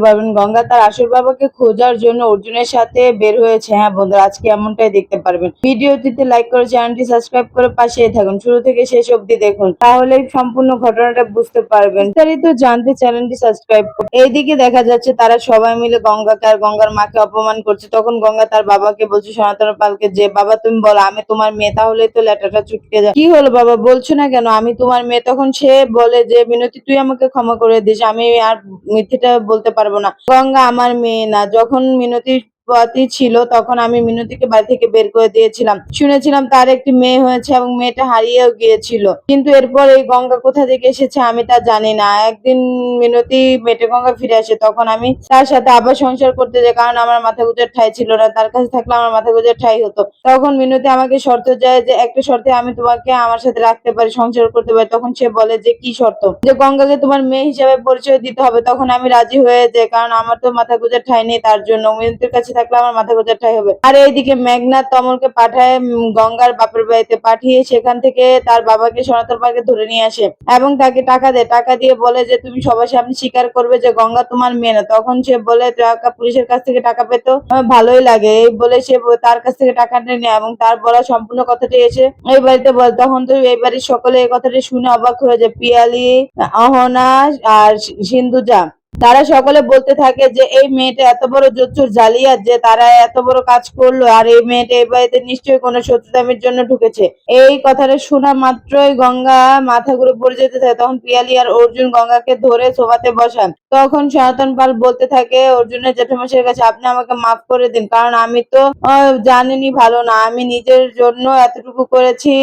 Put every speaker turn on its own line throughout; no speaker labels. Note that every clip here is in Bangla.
পারবেন গঙ্গা তার আসল বাবাকে খোঁজার জন্য অর্জুনের সাথে বের হয়েছে। হ্যাঁ বন্ধুরা, আজকে এমনটাই দেখতে পারবেন। ভিডিওটিতে লাইক করে চ্যানেলটি সাবস্ক্রাইব করে পাশেই থাকুন। শুরু থেকে শেষ অবধি দেখুন, তাহলেই সম্পূর্ণ ঘটনাটা বুঝতে পারবেন। বিস্তারিত জানতে চ্যানেলটি সাবস্ক্রাইব করুন। এইদিকে দেখা যাচ্ছে তারা সবাই মিলে গঙ্গাকে আর গঙ্গার মাকে অপমান করছে। তখন গঙ্গা তার বাবাকে বলছে, সনাতন পালকে, যে বাবা তুমি বলো আমি তোমার মেয়ে, তাহলে তো ল্যাটাটা চুটকে যায়। কি হলো বাবা, বলছো না কেন আমি তোমার মেয়ে? তখন সে বলে যে মিনতি তুই আমাকে ক্ষমা করে দিস, আমি আর মিথ্যেটা বলতে পারবো না। গঙ্গা আমার মেয়ে না। যখন মিনতি পতি ছিল তখন আমি মিনতিকে বাড়ি থেকে বের করে দিয়েছিলাম। শুনেছিলাম তার একটি মেয়ে হয়েছে এবং মেয়েটা হারিয়েও গিয়েছিল, কিন্তু এরপর এই গঙ্গা কোথা থেকে এসেছে আমি তা জানি না। একদিন মিনতি মেটে গঙ্গা ফিরে আসে, তখন আমি তার সাথে আবার সংসার করতে যাই, কারণ আমার মাথা গুঁজার ঠাঁই ছিল না। তার কাছে থাকলে আমার মাথা গুঁজার ঠাঁই হতো। তখন মিনতি আমাকে শর্ত দেয় যে একটা শর্তে আমি তোমাকে আমার সাথে রাখতে পারি, সংসার করতে পারি। তখন সে বলে যে কি শর্ত? যে গঙ্গাকে তোমার মেয়ে হিসেবে পরিচয় দিতে হবে। তখন আমি রাজি হয়ে যাই, কারণ আমার তো মাথা গোঁজার ঠাঁই নেই, তার জন্য মিনতির কাছে থাকলে আমার মাথা গোঁজার ঠাঁই হবে। আর এইদিকে মেঘনাথ তমলকে পাঠায় গঙ্গার বাপের বাড়িতে, পাঠিয়ে সেখান থেকে তার বাবাকে সনাতন পালকে ধরে নিয়ে আসে এবং তাকে টাকা দেয়। টাকা দিয়ে বলে যে তুমি সবার সামনে স্বীকার করবে যে গঙ্গা তোমার মেয়ে না। তখন সে বলে টাকা, পুলিশের কাছ থেকে টাকা পেতো ভালোই লাগে, এই বলে সে তার কাছ থেকে টাকা নেয় এবং তার বলা সম্পূর্ণ কথাটি এসে এই বাড়িতে বলে। তখন তো এই বাড়ির সকলে এই কথাটি শুনে অবাক হয়ে যায়। পিয়ালি, অহনা আর সিন্ধুজা, তারা সকলে বলতে থাকে যে এই মেয়েটা এত বড় জোচ্চুর জালিয়াত যে তারা এত বড় কাজ করলো, আর এই মেয়েটা এই বাড়িতে নিশ্চয়ই কোনো শত্রুতামির জন্য ঢুকেছে। এই কথাটা শোনা মাত্রই গঙ্গা মাথা ঘুরে পড়ে যেতে থাকে। তখন পিয়ালি আর অর্জুন গঙ্গাকে ধরে সোফাতে বসান। তখন সনাতন পাল বলতে থাকে অর্জুনের জেঠামশাইয়ের কাছে, আপনি আমাকে মাফ করে দিন, কারণ আমি তো জানেনই ভালো না, আমি নিজের জন্য এতটুকু করেছি,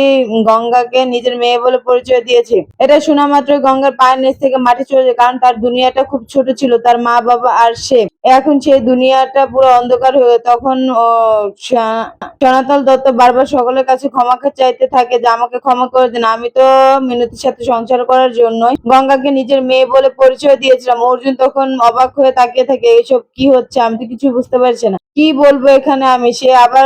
গঙ্গাকে নিজের মেয়ে বলে পরিচয় দিয়েছি। এটা শোনা মাত্রই গঙ্গার পায়ের নিচ থেকে মাটি চলে যায়, কারণ তার দুনিয়াটা খুব ছোট ছিল, তার মা বাবা আর সে। এখন সেই দুনিয়াটা পুরো অন্ধকার হয়ে। তখন সনাতন দত্ত বারবার সকলের কাছে ক্ষমা চাইতে থাকে যে আমাকে ক্ষমা করে দিন, আমি তো মিনতির সাথে সংসার করার জন্যই গঙ্গাকে নিজের মেয়ে বলে পরিচয় দিয়েছিলাম। অর্জুন তখন অবাক হয়ে তাকিয়ে থাকে, এইসব কি হচ্ছে, আমি তো কিছু বুঝতে পারছি না, কি বলবো এখানে আমি। সে আবার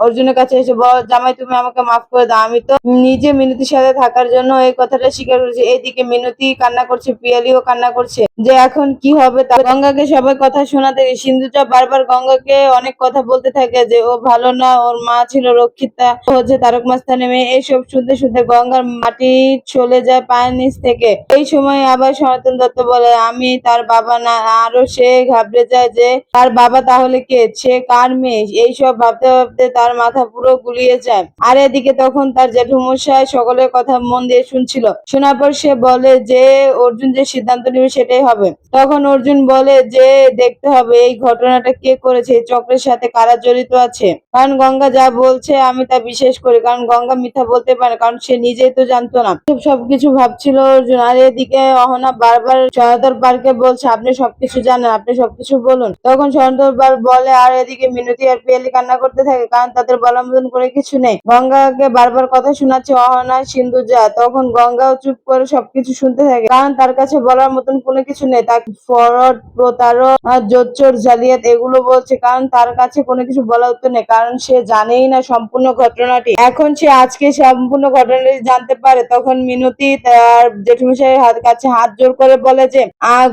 অর্জুনের কাছে এসে বল, জামাই তুমি আমাকে মাফ করে দাও, আমি তো নিজে মিনতির সাথে থাকার জন্য এই কথাটা স্বীকার করেছি। এইদিকে মিনতি কান্না করছে, পিয়ালিও কান্না করছে যে এখন কি হবে। গঙ্গাকে সবাই কথা শোনাতে সিন্ধুটা বারবার গঙ্গাকে অনেক কথা বলতে থাকে যে ও ভালো না, ওর মা ছিল রক্ষিতা, ও হচ্ছে তারক মাস্তানের মেয়ে। এইসব শুনতে শুনতে গঙ্গার মাটি চলে যায় পায়ের নিচ থেকে। এই সময় আবার সনাতন দত্ত বলে আমি তার বাবা না। আরো সে ঘাবড়ে যায় যে তার বাবা তাহলে কে, সে কার মেয়ে। এইসব ভাবতে ভাবতে তার মাথা পুরো গুলিয়ে যায়। আর এদিকে তখন তার জেঠুমশাই সকলের কথা মন দিয়ে শুনছিল। শোনার পর সে বলে যে অর্জুন যে সিদ্ধান্ত নেবে সেটাই হবে। তখন অর্জুন বলে যে দেখতে হবে এই ঘটনাটা কে করেছে, এই চক্রের সাথে কারা জড়িত আছে। কারণ গঙ্গা যা বলছে আমি তা বিশ্বাস করি, কারণ গঙ্গা মিথ্যা বলতে পারে, কারণ সে নিজেই তো জানতো না। সবকিছু ভাবছিল অর্জুন। আর এদিকে অহনা বারবার সনাতন পালকে বলছে আপনি সবকিছু জানেন, আপনি সবকিছু বলুন। তখন সনাতন পাল বলে, আর এদিকে মিনতি আর পিয়ালি কান্না করতে থাকে, কারণ তাদের বলার মতন করে কিছু নেই। গঙ্গাকে বারবার কথা শোনাচ্ছে অহনা, সিন্ধুজা। তখন গঙ্গাও চুপ করে সবকিছু শুনতে থাকে, কারণ তার কাছে বলার মতন কোনো কিছু নেই। তাকে ফরড, প্রতারক, জোচ্চোর, জালিয়াত এগুলো বলছে, কারণ তার কাছে কোনো কিছু বলার উত্তর নেই, কারণ সে জানেই না সম্পূর্ণ ঘটনাটি। এখন সে আজকে সম্পূর্ণ ঘটনাটি জানতে পারে। তখন মিনতি তার জেঠুমশাইয়ের কাছে হাত জোর করে বলে যে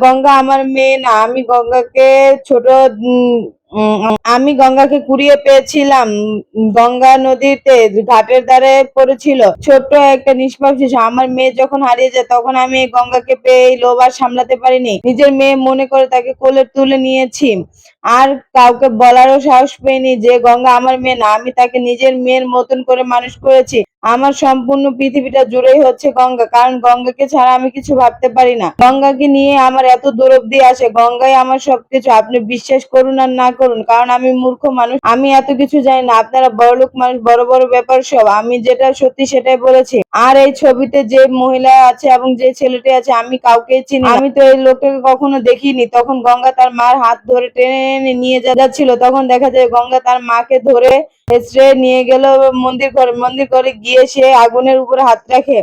গঙ্গা আমার মেয়ে না, আমি গঙ্গাকে ছোট আমি গঙ্গাকে কুড়িয়ে পেয়েছিলাম। গঙ্গা নদীতে ঘাটের ধারে পড়েছিল ছোট্ট একটা নিষ্পাপ শিশু। আমার মেয়ে যখন হারিয়ে যায় তখন আমি এই গঙ্গাকে পেয়ে এই লোভ আর সামলাতে পারিনি, নিজের মেয়ে মনে করে তাকে কোলে তুলে নিয়েছি। আর কাউকে বলারও সাহস পেইনি যে গঙ্গা আমার মেয়ে না, আমি তাকে নিজের মেয়ের মতন করে মানুষ করেছি। আমার সম্পূর্ণ পৃথিবীটা জুড়েই হচ্ছে গঙ্গা, কারণ গঙ্গাকে ছাড়া আমি কিছু ভাবতে পারি না। গঙ্গাকে নিয়ে আমার এত দূর অব্দি আসে, গঙ্গাই আমার সবকিছু। আপনি বিশ্বাস করুন আর না করুন, কারণ আমি মূর্খ মানুষ, আমি এত কিছু জানি না। আপনারা বড়লোক মানুষ, বড় বড় ব্যাপার সব, আমি যেটা সত্যি সেটাই বলেছি। আর এই ছবিতে যে মহিলা আছে এবং যে ছেলেটি আছে আমি কাউকেই চিনি না, আমি তো এই লোকটাকে কখনো দেখিনি। তখন গঙ্গা তার মার হাত ধরে টেনে নিয়ে যাচ্ছিল, তখন দেখা যায় গঙ্গা তার মাকে ধরে হেঁচড়ে নিয়ে গেল মন্দির ঘরে গিয়ে সে আগুনের উপরে হাত রেখে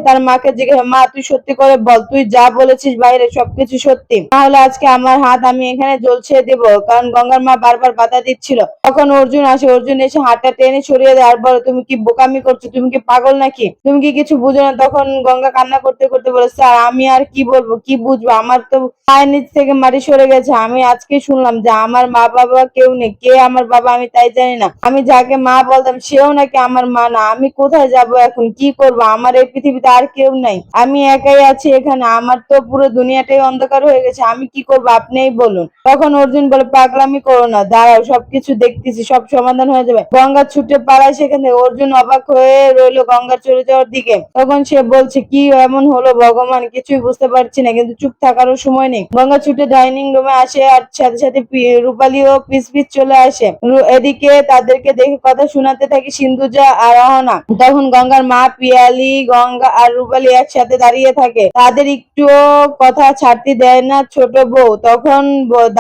তার মাকে জিজ্ঞাসা, মা তুই সত্যি করে বল, তুই যা বলেছিস বাইরে সবকিছু সত্যি? তাহলে আজকে আমার হাত আমি এখানে জ্বলছে দেব। কারণ গঙ্গার মা বারবার বাধা দিচ্ছিল। তখন অর্জুন আসে, অর্জুন এসে হাতটা টেনে সরিয়ে দেয় আর বলে, তুমি কি বোকামি করছো? তুমি কি পাগল নাকি? তুমি কি কিছু বুঝো না? তখন গঙ্গা কান্না করতে করতে বলে, স্যার আমি আর কি বলবো, কি বুঝবো? আমার তো পায়ের নিচ থেকে মাটি সরে গেছে। আমি আজকে শুনলাম যে আমার মা বাবা কেউ নেই। কে আমার বাবা আমি তাই জানি না। আমি যাকে মা বলতাম সেও নাকি আমার মা না। আমি কোথায় যাব এখন? কি করবো? আমার এই পৃথিবীতে আর কেউ নাই। আমি একাই আছি এখানে। আমার তো পুরো দুনিয়াটাই অন্ধকার হয়ে গেছে। আমি কি করবো আপনিই বলুন। তখন অর্জুন বলে, পাগলামি করো না, দাঁড়াও, সবকিছু দেখতেছি, সব সমাধান হয়ে যাবে। গঙ্গা ছুটে পালায় সেখান থেকে। অর্জুন অবাক হয়ে রইলো গঙ্গার চলে যাওয়ার দিকে। তখন সে বলছে, কি এমন হলো ভগবান, কিছুই বুঝতে পারছি না। কিন্তু চুপ থাকারও সময় নেই। গঙ্গা ছুটে ডাইনিং রুমে আসে আর সাথে সাথে রূপালীও পিছ চলে আসে। এদিকে তাদেরকে দেখে কথা শোনাতে থাকে সিন্ধুজা আর অহনা। তখন গঙ্গার মা পিয়ালি, গঙ্গা আর রূপালী একসাথে দাঁড়িয়ে থাকে। তাদের একটুও কথা ছাড়তে দেয় না ছোট বউ। তখন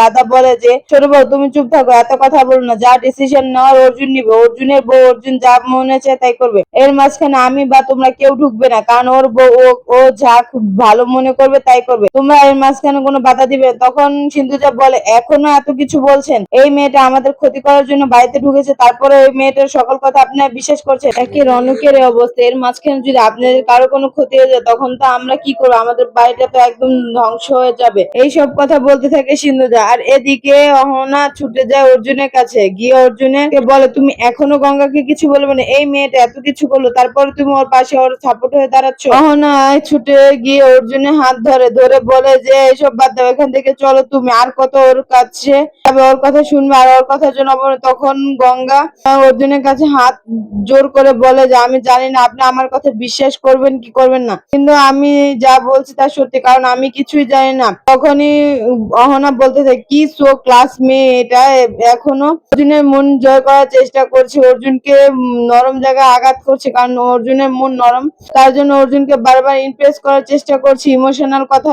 দাদা বলে যে, ছোট বউ তুমি চুপ থাকো, এত কথা বলো না। যা ডিসিশন নেওয়ার অর্জুন নিবে। অর্জুনের বউ, অর্জুন যা মনে চায় তাই করবে। এর মাঝখানে আমি বা তোমরা কেউ ঢুকবে না। কারণ ওর বউ, ও যা খুব ভালো মনে করবে তাই করবে। তোমরা এর মাঝখানে কোনো বাধা দিবে। তখন সিন্ধুজা বলে, এখনো এত কিছু বলছেন? এই মেয়েটা আমাদের ক্ষতি করার জন্য বাড়িতে ঢুকেছে, তারপরে ওই মেয়েটার সকল কথা আপনারা বিশ্বাস করছেন? একই রনকের অবস্থা। এর মাঝখানে যদি আপনাদের কারো কোনো ক্ষতি হয়ে যায় তখন তো আমরা কি করবো? আমাদের বাড়িটা তো একদম ধ্বংস হয়ে যাবে। এইসব কথা বলতে থাকে সিন্ধুজা। আর এদিকে অহনা ছুটে যায় অর্জুনের কাছে, গিয়ে অর্জুনকে বলে, তুমি এখনো গঙ্গাকে কিছু বলবে না? এই মেয়েটা এত কিছু করলো, তারপরে তুমি ওর পাশে ওর সাপোর্ট হয়ে দাঁড়াচ্ছ? অহনা ছুটে গিয়ে অর্জুনের হাত ধরে বলে যে, এসব বাদ দাও, এখান থেকে চলো। তুমি আর কত ওর কাছে যাবে, ওর কথা শুনবে আর ওর কথার জন্য তখন গঙ্গা অর্জুনের কাছে হাত জোর করে বলে যে, আমি জানি না আপনি আমার কথা বিশ্বাস করবেন কি করবেন না, কিন্তু আমি যা বলছি তা সত্যি, কারণ আমি কিছুই জানি না। তখনই অহনা বলতে থাকে, কি সো ক্লাস মেয়ে এটা এখনো অর্জুনের মন জয় করার চেষ্টা করছে, অর্জুনকে নরম জায়গায় আঘাত করছে, কারণ অর্জুনের মন নরম। তার জন্য অর্জুনকে বারবার ইমপ্রেস করার চেষ্টা করছে, ইমোশনাল কথা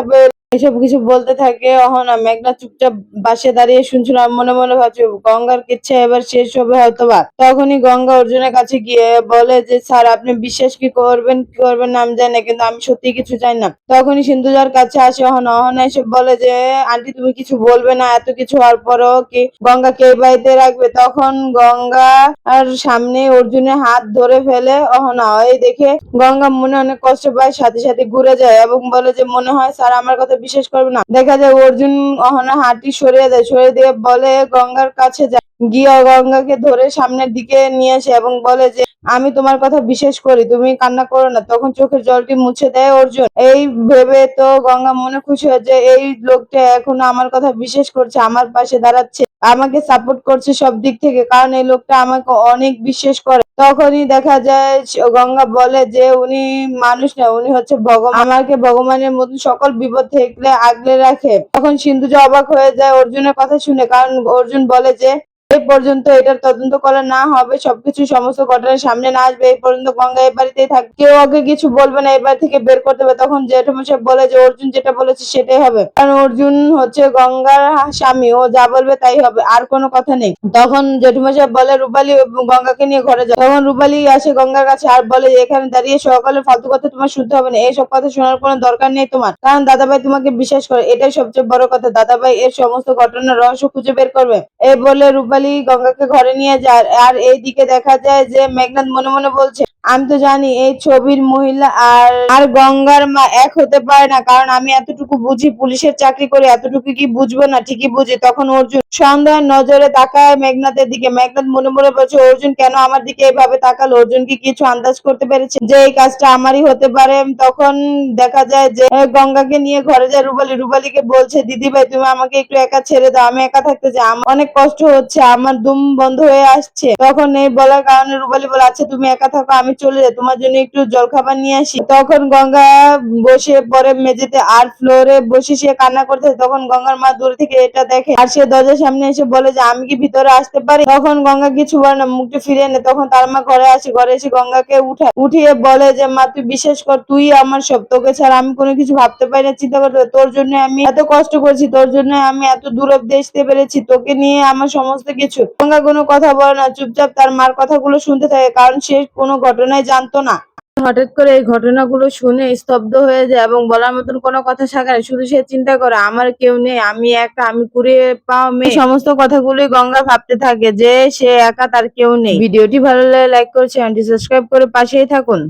এসব কিছু বলতে থাকে অহনা। মেঘনা চুপচাপ পাশে দাঁড়িয়ে শুনছিল আর মনে মনে ভাবছে, গঙ্গার কিচ্ছা এবার শেষ হবে হয়তোবা। তখনই গঙ্গা অর্জুনের কাছে গিয়ে বলে যে, স্যার আপনি বিশ্বাস কি করবেন কি করবেন না আমি জানি না, কিন্তু আমি সত্যি কিছু জানি না। তখনই সিন্ধুজার কাছে আসে অহনা। অহনা এসে বলে যে, আন্টি তুমি কিছু বলবে না? এত কিছু হওয়ার পরও কি গঙ্গাকে এই বাড়িতে রাখবে? তখন গঙ্গা আর সামনে অর্জুনের হাত ধরে ফেলে অহনা। এই দেখে গঙ্গা মনে অনেক কষ্ট পায়, সাথে সাথে ঘুরে যায় এবং বলে যে, মনে হয় স্যার আমার কথা বিশ্বাস করবে না। দেখা যায় অর্জুন অহনা হাতটি সরিয়ে দেয়, সরিয়ে দিয়ে বলে গঙ্গার কাছে যায়, গিয়ে গঙ্গাকে ধরে সামনের দিকে নিয়ে আসে এবং বলে যে, আমি তোমার কথা বিশ্বাস করি, তুমি কান্না করো না। তখন চোখের জলটি মুছে দেয় অর্জুন। এই ভেবে তো গঙ্গা মনে খুশি হয় যে, এই লোকটা এখনো আমার কথা বিশ্বাস করছে, আমার পাশে দাঁড়াচ্ছে, আমাকে সাপোর্ট করছে সব দিক থেকে, কারণ এই লোকটা আমাকে অনেক বিশ্বাস করে। তখনই দেখা যায় গঙ্গা বলে যে, উনি মানুষ না, উনি হচ্ছে ভগবান, আমাকে ভগবানের মতো সকল বিপদ থেকে আগলে রাখে। তখন সিন্ধুজা অবাক হয়ে যায় অর্জুনের কথা শুনে, কারণ অর্জুন বলে যে, এই পর্যন্ত এটার তদন্ত করা না হবে, সবকিছু সমস্ত ঘটনার সামনে না আসবে, এই পর্যন্ত গঙ্গা এই বাড়িতেই থাকবে, কেউ ওকে কিছু বলবে না, এই বাড়ি থেকে বের করতে হবে। তখন জেঠমশাই বলে যে, অর্জুন যেটা বলেছে সেটাই হবে, কারণ অর্জুন হচ্ছে গঙ্গার স্বামী, ও যা বলবে তাই হবে, আর কোনো কথা নেই। তখন জেঠমশাই বলে, রূপালী গঙ্গাকে নিয়ে ঘরে যাও। তখন রূপালী আসে গঙ্গার কাছে আর বলে, এখানে দাঁড়িয়ে সকালে ফালতু কথা তোমার শুনতে হবে না, এইসব কথা শোনার কোনো দরকার নেই তোমার, কারণ দাদাভাই তোমাকে বিশ্বাস করে, এটাই সবচেয়ে বড় কথা। দাদাভাই এর সমস্ত ঘটনার রহস্য খুঁজে বের করবে। এই বলে রূপালী গঙ্গাকে ঘরে নিয়ে যায়। আর এইদিকে দেখা যায় যে, মেঘনাথ মনে মনে বলছে, আমি তো জানি এই ছবির মহিলা আর আর গঙ্গার মা এক হতে পারে না, কারণ আমি এতটুকু বুঝি, পুলিশের চাকরি করি, এতটুকু কি বুঝবো না? ঠিকই বুঝি। তখন অর্জুন সন্দেহের নজরে তাকায় মেঘনাথের দিকে। মেঘনাথ মনে মনে বলছে, অর্জুন কেন আমার দিকে এভাবে তাকালো? অর্জুন কি কিছু আন্দাজ করতে পেরেছে যে এই কাজটা আমারই হতে পারে? তখন দেখা যায় যে, গঙ্গাকে নিয়ে ঘরে যায় রূপালী। রূপালীকে বলছে, দিদি ভাই তুমি আমাকে একটু একা ছেড়ে দাও, আমি একা থাকতে চাই, আমার অনেক কষ্ট হচ্ছে, আমার দুম বন্ধ হয়ে আসছে। তখন এই বলার কারণে রূপালী বলে, আচ্ছা তুমি একা থাকো, আমি চলে যাই, তোমার জন্য একটু জলখাবার নিয়ে আসি। তখন গঙ্গা বসে পড়ে মেঝেতে আর ফ্লোরে বসে সে কান্না করতে। তখন গঙ্গার মা দূর থেকে এটা দেখে আর সে দরজার সামনে এসে বলে যে, আমি কি ভিতরে আসতে পারি? তখন গঙ্গা কিছু বলে না, মুখটা ফিরিয়ে নেয়। তখন তার মা ঘরে আসে, ঘরে এসে গঙ্গাকে উঠিয়ে বলে যে, মা তুই বিশ্বাস কর, তুই আমার সব, তোকে ছাড়া আমি কোনো কিছু ভাবতে পারি না, চিন্তা করতে পারি, তোর জন্য আমি এত কষ্ট করছি, তোর জন্য আমি এত দূর অব্দি আসতে পেরেছি, তোকে নিয়ে আমার সমস্ত কিছু। গঙ্গা কোনো কথা বলে না, চুপচাপ তার মার কথাগুলো শুনতে থাকে, কারণ সে কোনো ঘটনাই জানতো না। হঠাৎ করে এই ঘটনাগুলো শুনে স্তব্ধ হয়ে যায় এবং বলার মতন কোনো কথা থাকে না। শুধু সে চিন্তা করে, আমার কেউ নেই, আমি একা, আমি কুড়িয়ে পাওয়া মেয়ে। এই সমস্ত কথাগুলি গঙ্গা ভাবতে থাকে যে সে একা, তার কেউ নেই। ভিডিওটি ভালো লাগলে লাইক করে চ্যানেলটি সাবস্ক্রাইব করে পাশেই থাকুন।